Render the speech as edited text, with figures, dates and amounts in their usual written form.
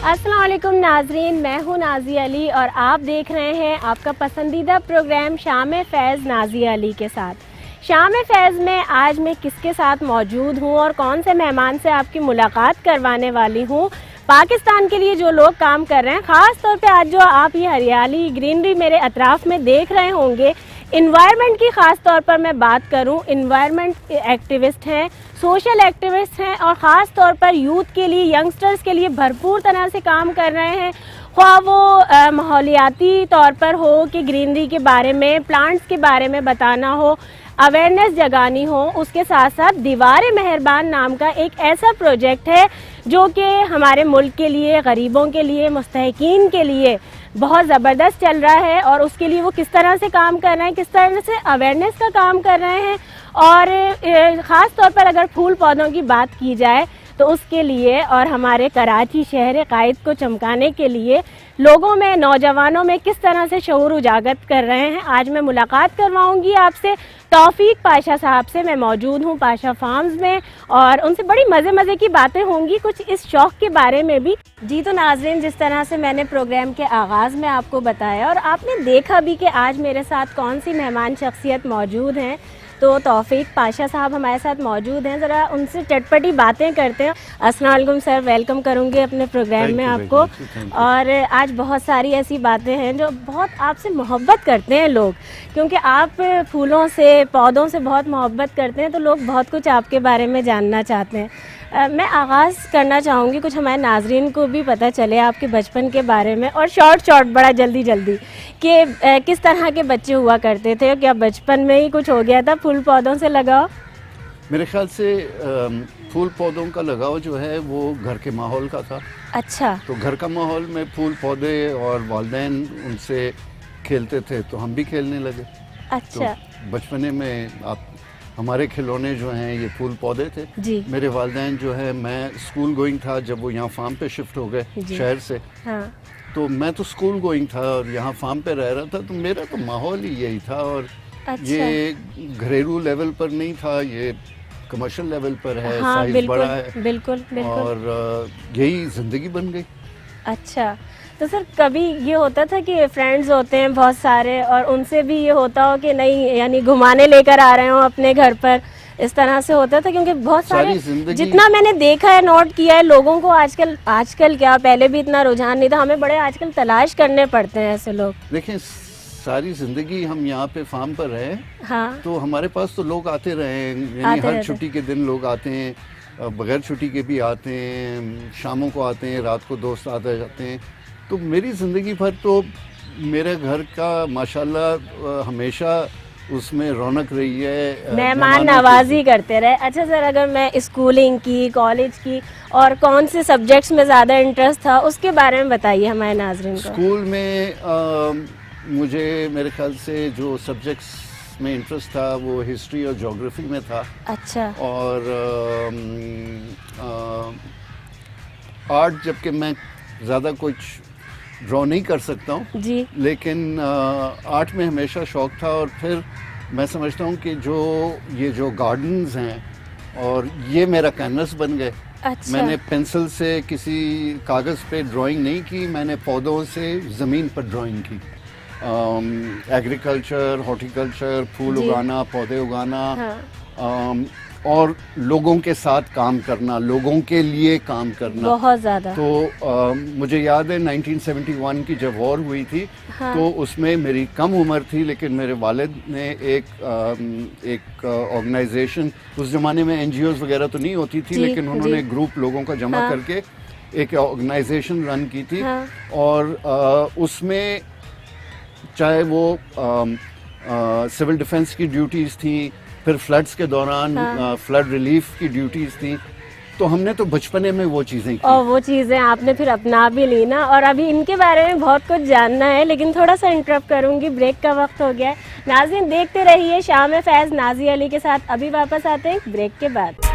अस्सलाम वालेकुम नाजरीन, मैं हूँ नाज़िया अली और आप देख रहे हैं आपका पसंदीदा प्रोग्राम शाम फैज़ नाज़िया अली के साथ। शाम फैज़ में आज मैं किसके साथ मौजूद हूँ और कौन से मेहमान से आपकी मुलाकात करवाने वाली हूँ। पाकिस्तान के लिए जो लोग काम कर रहे हैं, ख़ास तौर पे आज जो आप ये हरियाली ग्रीनरी मेरे अतराफ़ में देख रहे होंगे, इन्वायरमेंट की ख़ास तौर पर मैं बात करूं, इन्वायरमेंट एक्टिविस्ट हैं, सोशल एक्टिविस्ट हैं और ख़ास तौर पर यूथ के लिए, यंगस्टर्स के लिए भरपूर तरह से काम कर रहे हैं। ख्वाह वो माहौलियाती तौर पर हो कि ग्रीनरी के बारे में, प्लांट्स के बारे में बताना हो, अवेयरनेस जगानी हो, उसके साथ साथ दीवार मेहरबान नाम का एक ऐसा प्रोजेक्ट है जो कि हमारे मुल्क के लिए, गरीबों के लिए, मुस्तहिकीन के लिए बहुत ज़बरदस्त चल रहा है। और उसके लिए वो किस तरह से काम कर रहे हैं, किस तरह से अवेयरनेस का काम कर रहे हैं। और ख़ास तौर पर अगर फूल पौधों की बात की जाए तो उसके लिए और हमारे कराची शहर कायद को चमकाने के लिए लोगों में, नौजवानों में किस तरह से शऊर उजागर कर रहे हैं, आज मैं मुलाकात करवाऊंगी आपसे। तौफीक पाशा साहब से मैं मौजूद हूँ पाशा फार्म्स में और उनसे बड़ी मज़े की बातें होंगी, कुछ इस शौक़ के बारे में भी। जी तो नाज़रीन, जिस तरह से मैंने प्रोग्राम के आगाज़ में आपको बताया और आपने देखा भी कि आज मेरे साथ कौन सी मेहमान शख्सियत मौजूद हैं, तो तौफीक पाशा साहब हमारे साथ मौजूद हैं। ज़रा उनसे चटपटी बातें करते हैं। अस्सलाम वालेकुम सर, वेलकम करूँगी अपने प्रोग्राम में आपको। और आज बहुत सारी ऐसी बातें हैं जो बहुत आपसे मोहब्बत करते हैं लोग, क्योंकि आप फूलों से, पौधों से बहुत मोहब्बत करते हैं, तो लोग बहुत कुछ आपके बारे में जानना चाहते हैं। मैं आगाज़ करना चाहूँगी, कुछ हमारे नाजरीन को भी पता चले आपके बचपन के बारे में, और शॉर्ट बड़ा जल्दी कि किस तरह के बच्चे हुआ करते थे। क्या बचपन में ही कुछ हो गया था फूल पौधों से लगाव? मेरे ख्याल से फूल पौधों का लगाव जो है वो घर के माहौल का था। अच्छा। तो घर का माहौल में फूल पौधे और वालिदैन उनसे खेलते थे तो हम भी खेलने लगे। अच्छा। तो बचपने में हमारे खिलौने जो हैं ये फूल पौधे थे जी। मेरे वालिदैन जो है, मैं स्कूल गोइंग था जब वो यहाँ फार्म पे शिफ्ट हो गए शहर से। हाँ। तो मैं तो स्कूल गोइंग था और यहाँ फार्म पे रह रहा था, तो मेरा तो माहौल ही यही था। और अच्छा। ये घरेलू लेवल पर नहीं था, ये कमर्शियल लेवल पर है। हाँ, साइज बड़ा है। बिल्कुल। और यही ज़िंदगी बन गई। अच्छा, तो सर कभी ये होता था कि फ्रेंड्स होते हैं बहुत सारे और उनसे भी ये होता हो कि नहीं, यानी घुमाने लेकर आ रहे हो अपने घर पर, इस तरह से होता था? क्योंकि बहुत सारे, जितना मैंने देखा है, नोट किया है, लोगों को आजकल क्या, पहले भी इतना रुझान नहीं था, हमें बड़े आजकल तलाश करने पड़ते हैं ऐसे लोग। देखें, सारी ज़िंदगी हम यहाँ पे फार्म पर रहे। हाँ। तो हमारे पास तो लोग आते रहे, यानी हर छुट्टी के दिन लोग आते हैं, बगैर छुट्टी के भी आते हैं, शामों को आते हैं, रात को दोस्त आते जाते हैं। तो मेरी ज़िंदगी भर तो मेरे घर का माशाल्लाह हमेशा उसमें रौनक रही है, मेहमान नवाजी करते रहे। अच्छा सर, अगर मैं स्कूलिंग की, कॉलेज की और कौन से सब्जेक्ट्स में ज़्यादा इंटरेस्ट था, उसके बारे में बताइए हमारे नाज़रीन को। स्कूल में मुझे मेरे ख्याल से जो सब्जेक्ट्स में इंटरेस्ट था वो हिस्ट्री और ज्योग्राफी में था। अच्छा। और आर्ट, जबकि मैं ज़्यादा कुछ ड्रॉ नहीं कर सकता हूँ जी, लेकिन आर्ट में हमेशा शौक़ था। और फिर मैं समझता हूँ कि जो गार्डन्स हैं और ये मेरा कैनवस बन गए। अच्छा। मैंने पेंसिल से किसी कागज़ पे ड्राइंग नहीं की, मैंने पौधों से ज़मीन पर ड्राइंग की। एग्रीकल्चर, हॉर्टिकल्चर, फूल उगाना, पौधे उगाना। हाँ। और लोगों के साथ काम करना, लोगों के लिए काम करना बहुत ज़्यादा। तो मुझे याद है 1971 की जब वॉर हुई थी। हाँ। तो उसमें मेरी कम उम्र थी, लेकिन मेरे वालिद ने एक ऑर्गेनाइजेशन, उस ज़माने में NGOs वगैरह तो नहीं होती थी, लेकिन उन्होंने ग्रुप लोगों का जमा करके एक ऑर्गेनाइजेशन रन की थी। हाँ। और उसमें चाहे वो सिविल डिफेंस की ड्यूटीज़ थी, फिर फ्लड्स के दौरान फ्लड रिलीफ की ड्यूटीज़ थी, तो हमने तो बचपने में वो चीज़ें की। और वो चीज़ें आपने फिर अपना भी ली ना। और अभी इनके बारे में बहुत कुछ जानना है, लेकिन थोड़ा सा इंटरप्ट करूंगी, ब्रेक का वक्त हो गया है। नाज़रीन देखते रहिए शाम फैज़ नाज़िया अली के साथ। अभी वापस आते हैं ब्रेक के बाद।